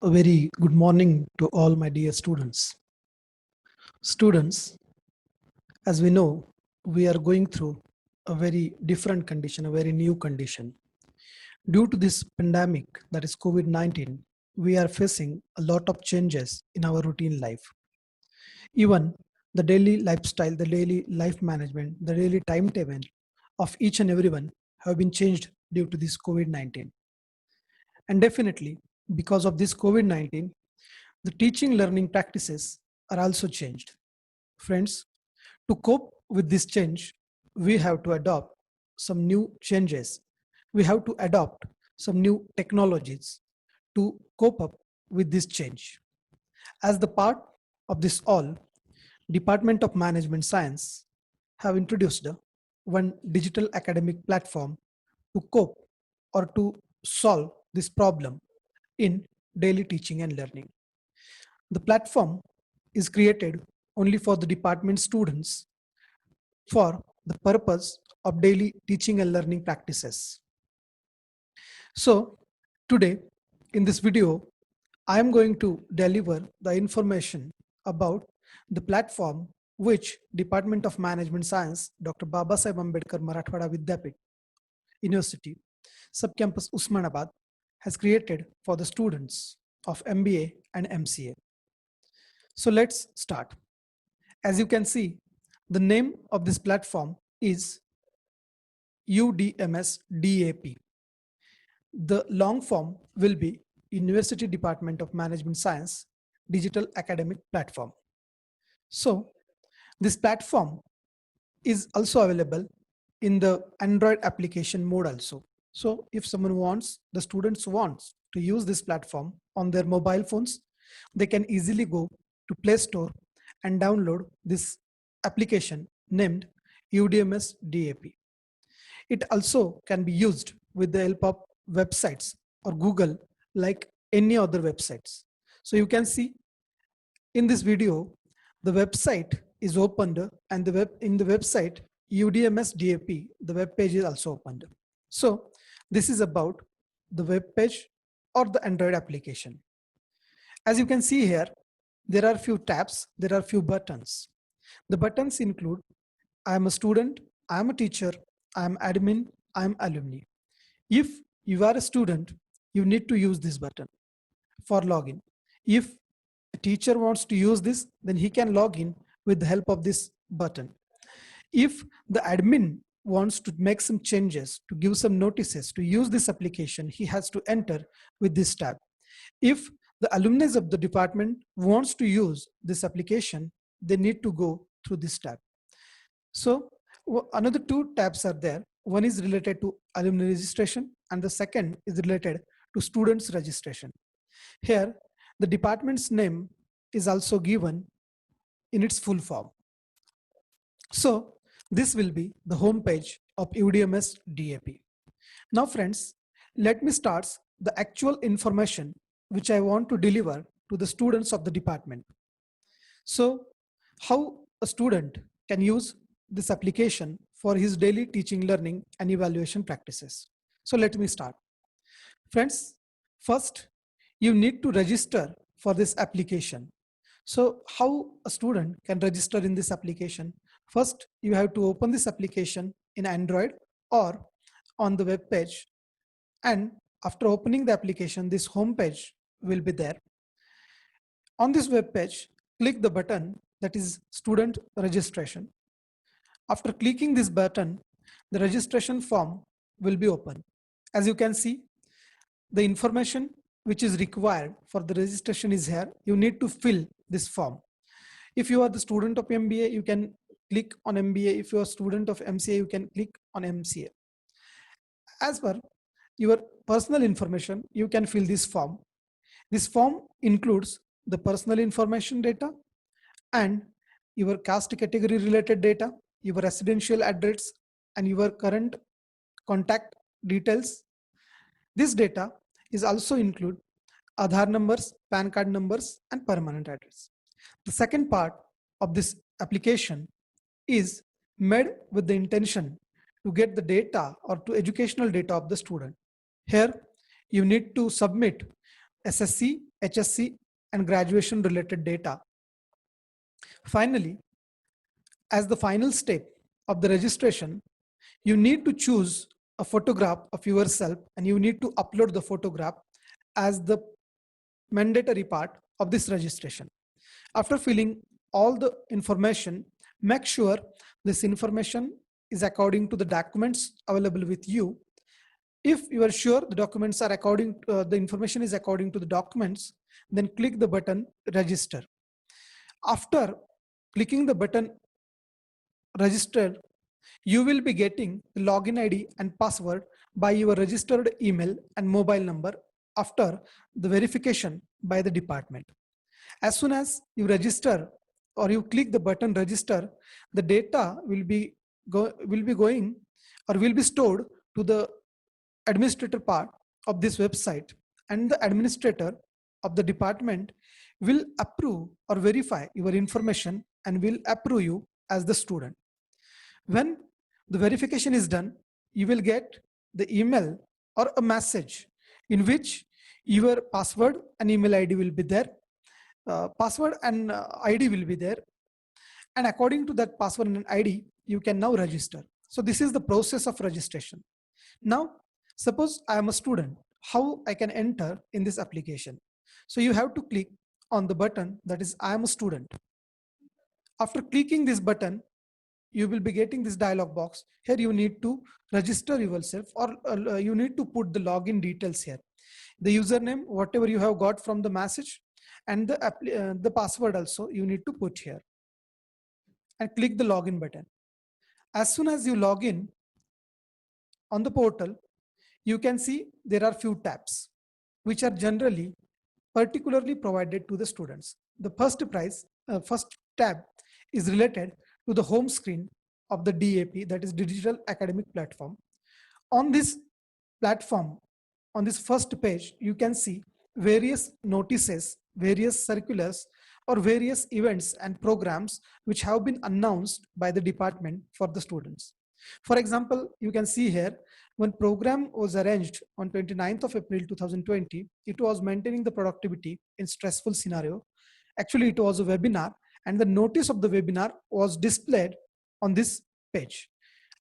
A very good morning to all my dear students. Students, as we know, we are going through a very different condition, a very new condition. Due to this pandemic, that is COVID-19, we are facing a lot of changes in our routine life. Even the daily lifestyle, the daily life management, the daily timetable of each and everyone have been changed due to this COVID-19. And definitely, because of this COVID-19, the teaching learning practices are also changed. Friends, to cope with this change, we have to adopt some new changes. We have to adopt some new technologies to cope up with this change. As the part of this all, Department of Management Science have introduced one digital academic platform to cope or to solve this problem in daily teaching and learning. The platform is created only for the department students for the purpose of daily teaching and learning practices. So today in this video, I am going to deliver the information about the platform which Department of Management Science, Dr. Babasaheb Ambedkar Marathwada Vidyapit University, Subcampus Usmanabad has created for the students of MBA and MCA. So let's start. As you can see, the name of this platform is UDMS DAP. The long form will be University Department of Management Science Digital Academic Platform. So this platform is also available in the Android application mode also. So if someone wants, the students wants to use this platform on their mobile phones, they can easily go to Play Store and download this application named UDMS DAP. It also can be used with the help of websites or Google like any other websites. So you can see in this video, the website is opened and in the website UDMS DAP, the web page is also opened. So this is about the web page or the Android application. As you can see here, there are few tabs, there are few buttons. The buttons include I am a student, I am a teacher, I am admin, I am alumni. If you are a student, you need to use this button for login. If a teacher wants to use this, then he can log in with the help of this button. If the admin wants to make some changes, to give some notices, to use this application, he has to enter with this tab. If the alumni of the department wants to use this application, they need to go through this tab. So another two tabs are there. One is related to alumni registration and the second is related to students registration. Here, the department's name is also given in its full form. So this will be the home page of UDMS DAP. Now friends, let me start the actual information which I want to deliver to the students of the department. So how a student can use this application for his daily teaching, learning and evaluation practices. So let me start. Friends, first you need to register for this application. So how a student can register in this application? First, you have to open this application in Android or on the web page. And after opening the application, this home page will be there. On this web page, click the button that is student registration. After clicking this button, the registration form will be open. As you can see, the information which is required for the registration is here. You need to fill this form. If you are the student of MBA, you can click on MBA. If you are a student of MCA, you can click on MCA. As per your personal information, you can fill this form. This form includes the personal information data and your caste category related data, your residential address and your current contact details. This data is also include Aadhaar numbers, PAN card numbers and permanent address. The second part of this application is made with the intention to get the data or to educational data of the student. Here you need to submit SSC, HSC, and graduation related data. Finally, as the final step of the registration, you need to choose a photograph of yourself and you need to upload the photograph as the mandatory part of this registration. After filling all the information, make sure this information is according to the documents available with you. If you are sure the documents are the information is according to the documents, then click the button register. After clicking the button register, you will be getting the login ID and password by your registered email and mobile number after the verification by the department. As soon as you register or you click the button register, the data will be going or will be stored to the administrator part of this website, and the administrator of the department will approve or verify your information and will approve you as the student. When the verification is done, you will get the email or a message in which your password and email ID will be there. Password and ID will be there, and according to that password and ID, you can now register. So this is the process of registration. Now, suppose I am a student, how I can enter in this application? So you have to click on the button that is I am a student. After clicking this button, you will be getting this dialog box. Here you need to register yourself, or you need to put the login details here. The username, whatever you have got from the message, and the password also you need to put here. And click the login button. As soon as you log in on the portal, you can see there are few tabs which are generally particularly provided to the students. The first tab is related to the home screen of the DAP, that is Digital Academic Platform. On this platform, on this first page, you can see various notices, various circulars, or various events and programs which have been announced by the department for the students. For example, you can see here, when program was arranged on 29th of April 2020, it was maintaining the productivity in stressful scenario. Actually, it was a webinar, and the notice of the webinar was displayed on this page.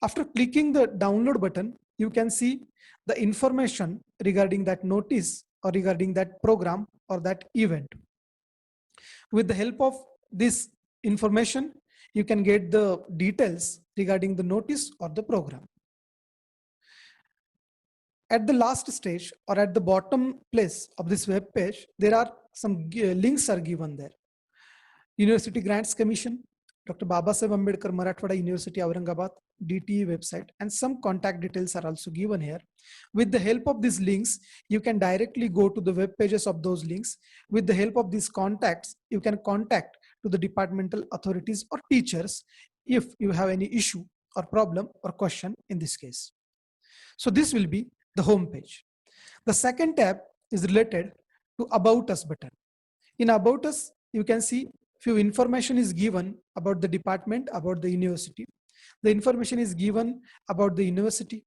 After clicking the download button, you can see the information regarding that notice or regarding that program or that event. With the help of this information, you can get the details regarding the notice or the program. At the last stage or at the bottom place of this web page, there are some links are given there. University Grants Commission, Dr. Babasaheb Ambedkar Marathwada University Aurangabad, DTE website, and some contact details are also given here. With the help of these links, you can directly go to the web pages of those links. With the help of these contacts, you can contact to the departmental authorities or teachers if you have any issue or problem or question in this case. So this will be the home page. The second tab is related to About Us button. In About Us, you can see few information is given about the department, about the university. The information is given about the university,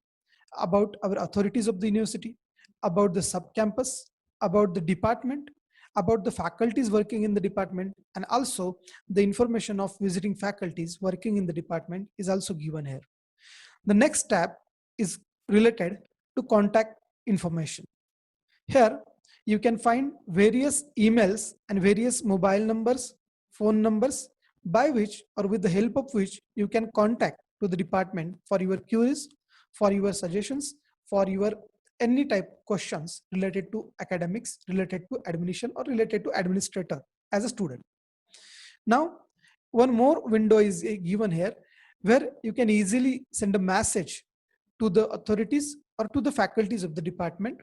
about our authorities of the university, about the sub-campus, about the department, about the faculties working in the department, and also the information of visiting faculties working in the department is also given here. The next tab is related to contact information. Here you can find various emails and various mobile numbers, phone numbers, by which or with the help of which you can contact to the department for your queries, for your suggestions, for your any type of questions related to academics, related to admission, or related to administrator as a student. Now, one more window is given here where you can easily send a message to the authorities or to the faculties of the department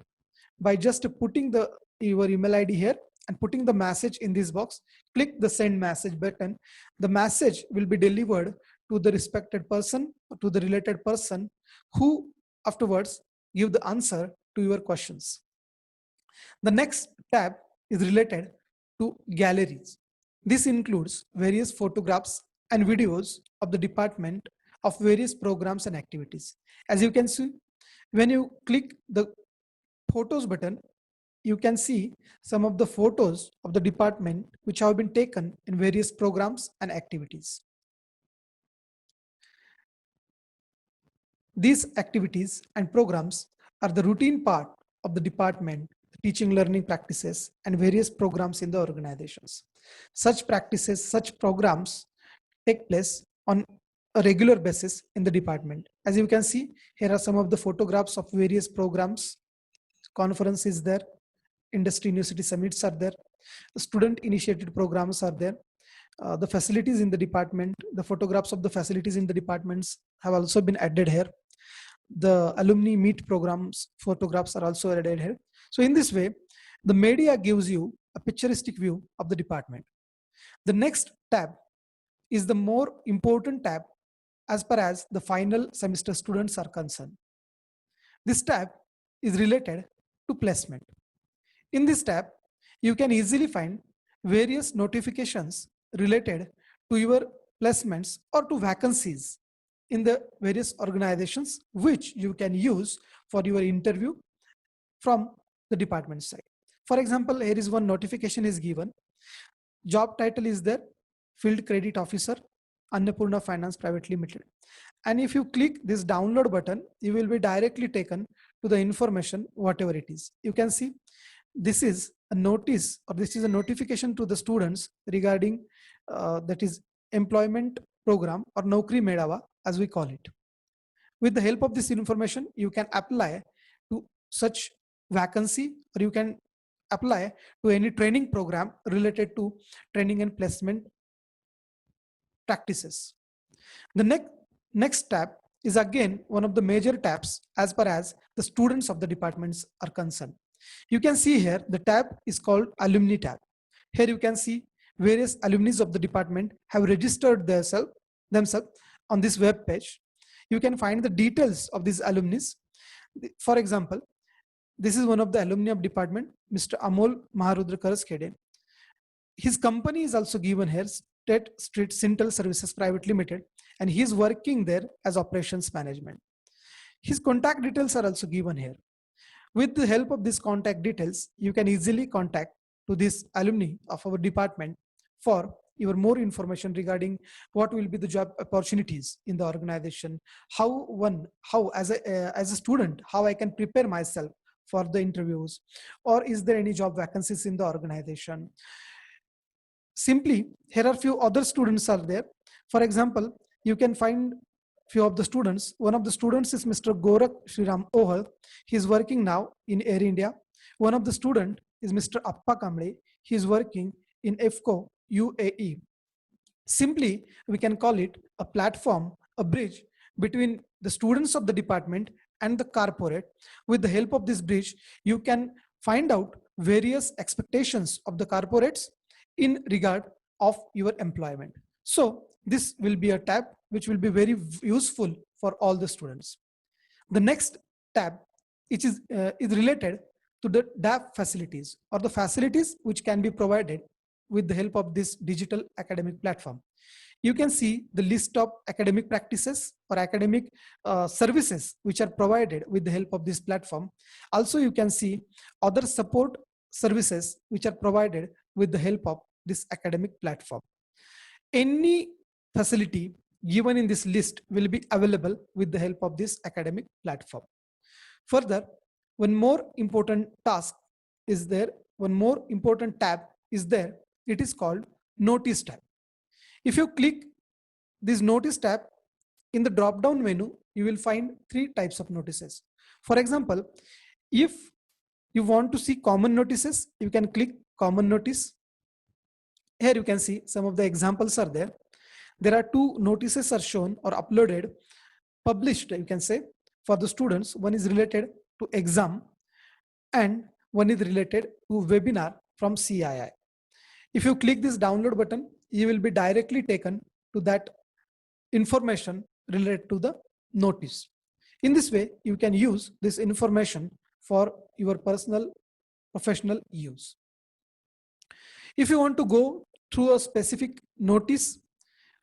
by just putting your email ID here and putting the message in this box. Click the send message button. The message will be delivered to the respected person or to the related person who afterwards give the answer to your questions. The next tab is related to galleries. This includes various photographs and videos of the department of various programs and activities. As you can see, when you click the photos button, you can see some of the photos of the department which have been taken in various programs and activities. These activities and programs are the routine part of the department, teaching learning practices, and various programs in the organizations. Such practices, such programs take place on a regular basis in the department. As you can see, here are some of the photographs of various programs. Conference is there, industry university summits are there, student initiated programs are there. The facilities in the department, the photographs of the facilities in the departments have also been added here. The alumni meet programs photographs are also added here. So in this way, the media gives you a picturesque view of the department. The next tab is the more important tab as far as the final semester students are concerned. This tab is related to placement. In this tab, you can easily find various notifications related to your placements or to vacancies in the various organizations which you can use for your interview from the department side. For example, here is one notification is given. Job title is there, Field Credit Officer, Annapurna Finance Private Limited. And if you click this download button, you will be directly taken to the information, whatever it is. You can see this is a notice, or this is a notification to the students regarding that is employment program, or Naukri Medava as we call it. With the help of this information, you can apply to such vacancy, or you can apply to any training program related to training and placement practices. The next tab is again one of the major tabs as far as the students of the departments are concerned. You can see here the tab is called Alumni tab. Here you can see various alumni of the department have registered themselves on this web page. You can find the details of these alumni. For example, this is one of the alumni of department, Mr. Amol Maharudra Karaskede. His company is also given here, State Street Sintel Services Private Limited, and he is working there as operations management. His contact details are also given here. With the help of these contact details, you can easily contact to this alumni of our department for your more information regarding what will be the job opportunities in the organization, how as a student, how I can prepare myself for the interviews, or is there any job vacancies in the organization. Simply, here are few other students are there. For example, you can find few of the students. One of the students is Mr. Gorak Shriram Ohal. He is working now in Air India. One of the student is Mr. Appa Kamble. He is working in EFCO UAE. Simply, we can call it a platform, a bridge between the students of the department and the corporate. With the help of this bridge, you can find out various expectations of the corporates in regard of your employment. So this will be a tab which will be very useful for all the students. The next tab, which is related to the DAP facilities, or the facilities which can be provided with the help of this digital academic platform. You can see the list of academic practices or academic services which are provided with the help of this platform. Also, you can see other support services which are provided with the help of this academic platform. Any facility given in this list will be available with the help of this academic platform. Further, one more important task is there, one more important tab is there. It is called Notice tab. If you click this Notice tab, in the drop down menu, you will find three types of notices. For example, if you want to see common notices, you can click Common Notice. Here you can see some of the examples are there. There are two notices are shown or uploaded, published, you can say, for the students. One is related to exam and one is related to webinar from CII. If you click this download button, you will be directly taken to that information related to the notice. In this way, you can use this information for your personal professional use. If you want to go through a specific notice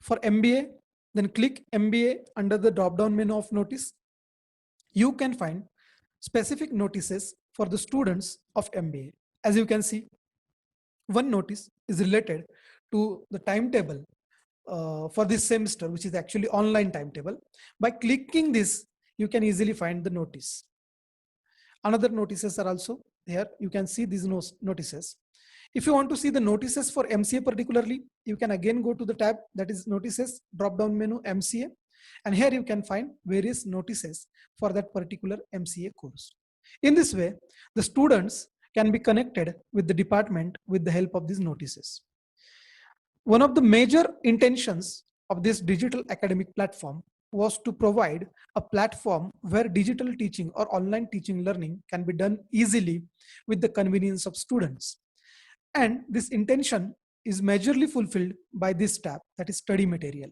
for MBA, then click MBA under the drop down menu of notice. You can find specific notices for the students of MBA. As you can see, one notice is related to the timetable for this semester, which is actually online timetable. By clicking this, you can easily find the notice. Another notices are also here. You can see these notices. If you want to see the notices for MCA particularly, you can again go to the tab that is notices, drop down menu MCA, and here you can find various notices for that particular MCA course. In this way, the students can be connected with the department with the help of these notices. One of the major intentions of this digital academic platform was to provide a platform where digital teaching or online teaching learning can be done easily with the convenience of students. And this intention is majorly fulfilled by this tab, that is study material.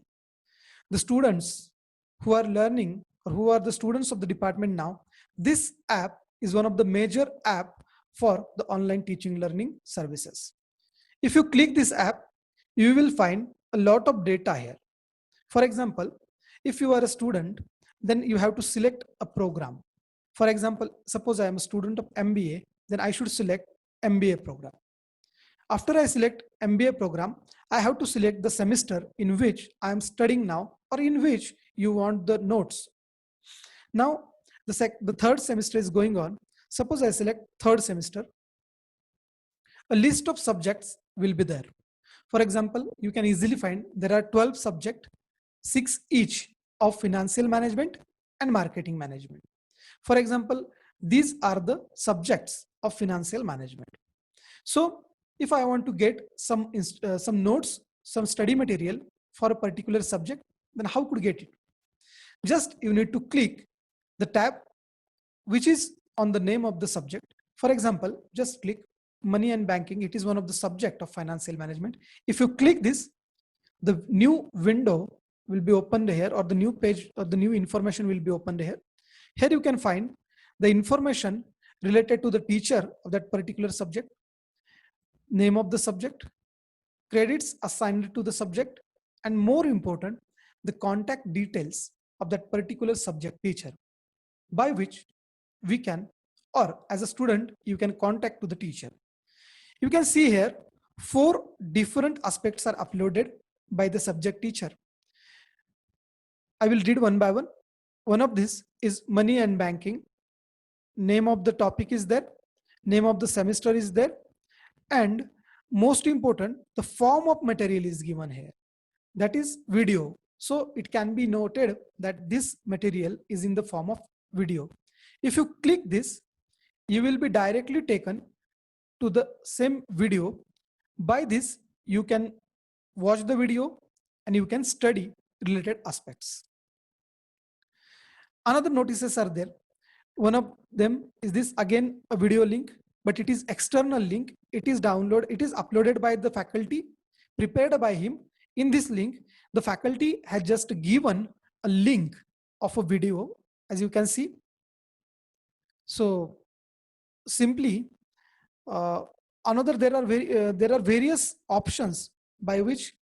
The students who are learning or who are the students of the department now, this app is one of the major app for the online teaching learning services. If you click this app, you will find a lot of data here. For example, if you are a student, then you have to select a program. For example, suppose I am a student of MBA, then I should select MBA program. After I select MBA program, I have to select the semester in which I am studying now or in which you want the notes. Now, the third semester is going on. Suppose I select third semester. A list of subjects will be there. For example, you can easily find there are 12 subjects, 6 each of financial management and marketing management. For example, these are the subjects of financial management. So if I want to get some notes, some study material for a particular subject, then how could get it? Just you need to click the tab which is on the name of the subject. For example, just click money and banking. It is one of the subject of financial management. If you click this, the new window will be opened here, or the new page or the new information will be opened here. Here you can find the information related to the teacher of that particular subject, name of the subject, credits assigned to the subject, and more important, the contact details of that particular subject teacher, by which we can, or as a student, you can contact to the teacher. You can see here 4 different aspects are uploaded by the subject teacher. I will read one by one. One of this is money and banking. Name of the topic is there, name of the semester is there, and most important, the form of material is given here, that is video. So it can be noted that this material is in the form of video. If you click this, you will be directly taken to the same video. By this, you can watch the video and you can study related aspects. Another notices are there. One of them is this, again a video link, but it is external link. It is uploaded by the faculty, prepared by him. In this link, the faculty has just given a link of a video, as you can see. So simply, there are various options by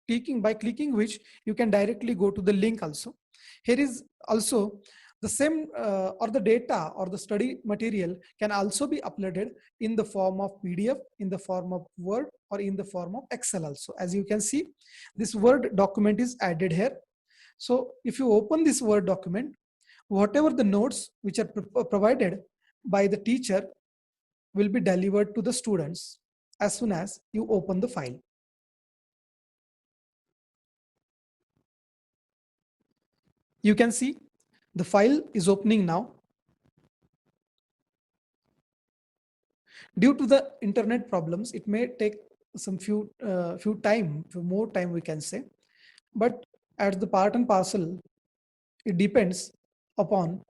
clicking which you can directly go to the link also. Here is also the same or the data or the study material can also be uploaded in the form of PDF, in the form of Word, or in the form of Excel also. As you can see, this Word document is added here. So if you open this Word document, whatever the notes which are provided by the teacher will be delivered to the students as soon as you open the file. You can see the file is opening now. Due to the internet problems, it may take some few more time we can say, but as the part and parcel, it depends upon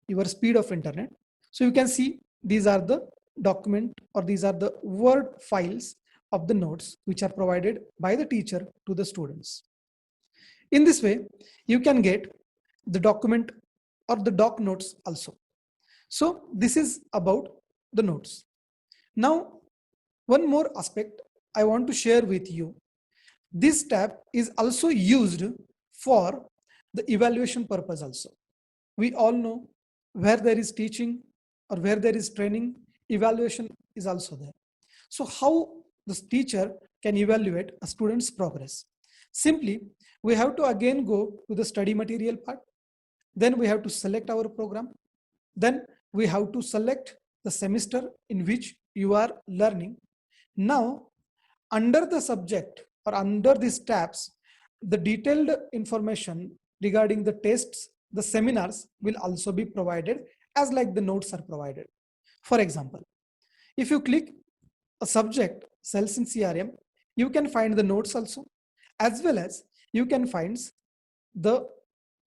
your speed of internet. So you can see these are the document, or these are the Word files of the notes which are provided by the teacher to the students. In this way, you can get the document or the doc notes also. So this is about the notes. Now, one more aspect I want to share with you. This tab is also used for the evaluation purpose also. We all know where there is teaching or where there is training, evaluation is also there. So how this teacher can evaluate a student's progress? Simply, we have to again go to the study material part. Then we have to select our program. Then we have to select the semester in which you are learning. Now, under the subject or under these tabs, the detailed information regarding the tests, the seminars will also be provided as like the notes are provided. For example, if you click a subject sales in CRM, you can find the notes also, as well as you can find the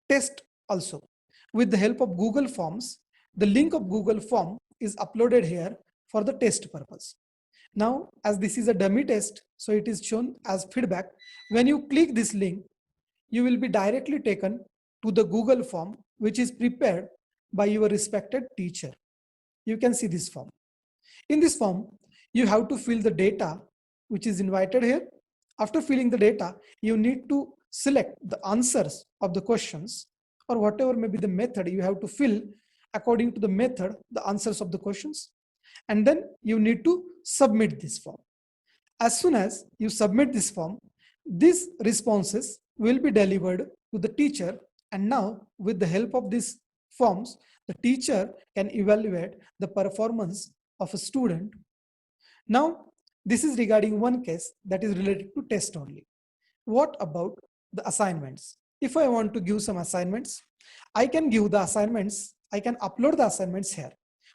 test also. With the help of Google Forms, the link of Google Form is uploaded here for the test purpose. Now, as this is a dummy test, so it is shown as feedback. When you click this link, you will be directly taken to the Google form, which is prepared by your respected teacher. You can see this form. In this form, you have to fill the data which is invited here. After filling the data, you need to select the answers of the questions, or whatever may be the method you have to fill according to the method, the answers of the questions. And then you need to submit this form. As soon as you submit this form, these responses will be delivered to the teacher. And now with the help of these forms, the teacher can evaluate the performance of a student. Now, this is regarding one case that is related to test only. What about the assignments? If I want to give some assignments, I can give the assignments, I can upload the assignments here.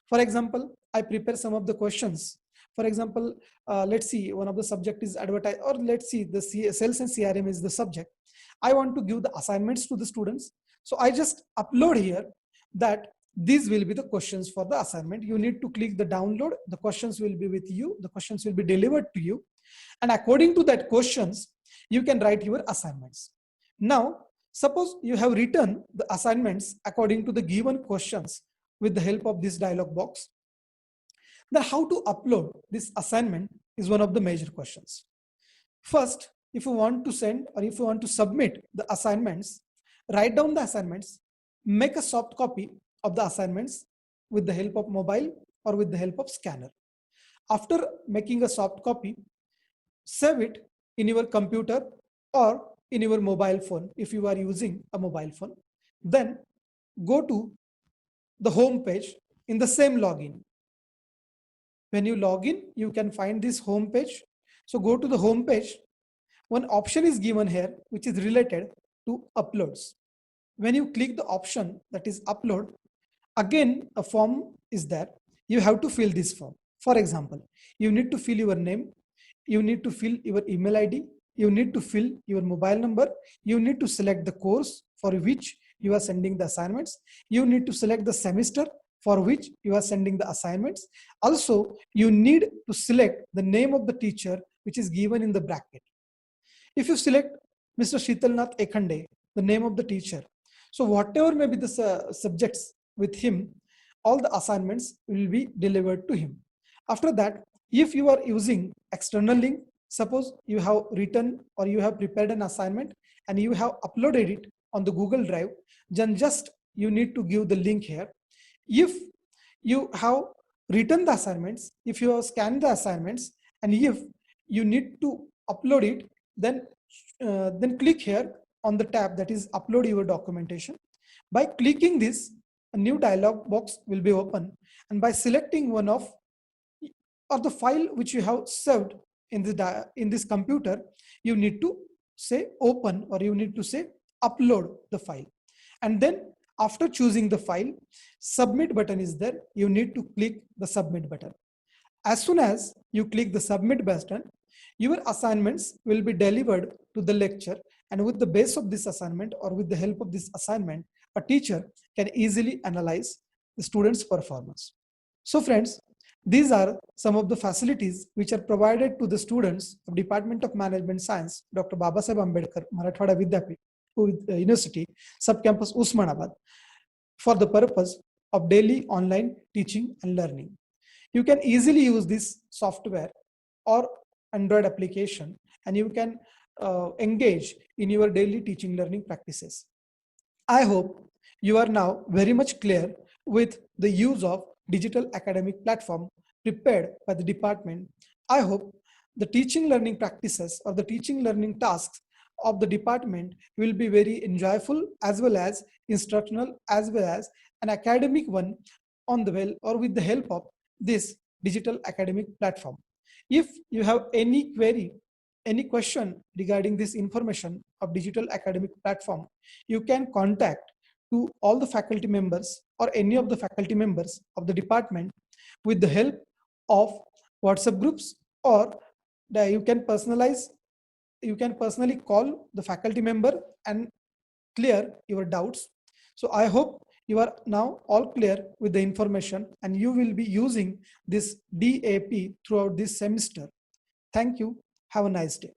For example, I prepare some of the questions. For example, let's see, one of the subject is advertise, or let's see the sales and CRM is the subject. I want to give the assignments to the students. So I just upload here that these will be the questions for the assignment. You need to click the download. The questions will be with you. The questions will be delivered to you. And according to that questions, you can write your assignments. Now, suppose you have written the assignments according to the given questions with the help of this dialog box. Then how to upload this assignment is one of the major questions. First, if you want to send or if you want to submit the assignments, write down the assignments, make a soft copy of the assignments with the help of mobile or with the help of scanner. After making a soft copy, save it in your computer or in your mobile phone if you are using a mobile phone. Then go to the home page in the same login. When you log in, you can find this home page. So go to the home page. One option is given here, which is related to uploads. When you click the option that is upload, again, a form is there. You have to fill this form. For example, you need to fill your name. You need to fill your email ID. You need to fill your mobile number. You need to select the course for which you are sending the assignments. You need to select the semester for which you are sending the assignments. Also, you need to select the name of the teacher, which is given in the bracket. If you select Mr. Sheetalnath Ekhande, the name of the teacher, so whatever may be the subjects with him, all the assignments will be delivered to him. After that, if you are using external link, suppose you have written or you have prepared an assignment and you have uploaded it on the Google Drive, then just you need to give the link here. If you have written the assignments, if you have scanned the assignments, and if you need to upload it, then click here on the tab that is upload your documentation. By clicking this, a new dialog box will be open, and by selecting one of or the file which you have saved in this computer, you need to say open or you need to say upload the file. And then after choosing the file, submit button is there. You need to click the submit button. As soon as you click the submit button, your assignments will be delivered to the lecture, and with the base of this assignment or with the help of this assignment, a teacher can easily analyze the student's performance. So friends, these are some of the facilities which are provided to the students of Department of Management Science, Dr. Babasaheb Ambedkar, Marathwada Vidyapith University, Subcampus Usmanabad, for the purpose of daily online teaching and learning. You can easily use this software or Android application, and you can engage in your daily teaching learning practices. I hope you are now very much clear with the use of digital academic platform prepared by the department. I hope the teaching learning practices or the teaching learning tasks of the department will be very enjoyable as well as instructional as well as an academic one on the well or with the help of this digital academic platform. If you have any query, any question regarding this information of digital academic platform, you can contact to all the faculty members or any of the faculty members of the department with the help of WhatsApp groups, or you can personally call the faculty member and clear your doubts. So I hope you are now all clear with the information and you will be using this DAP throughout this semester. Thank you. Have a nice day.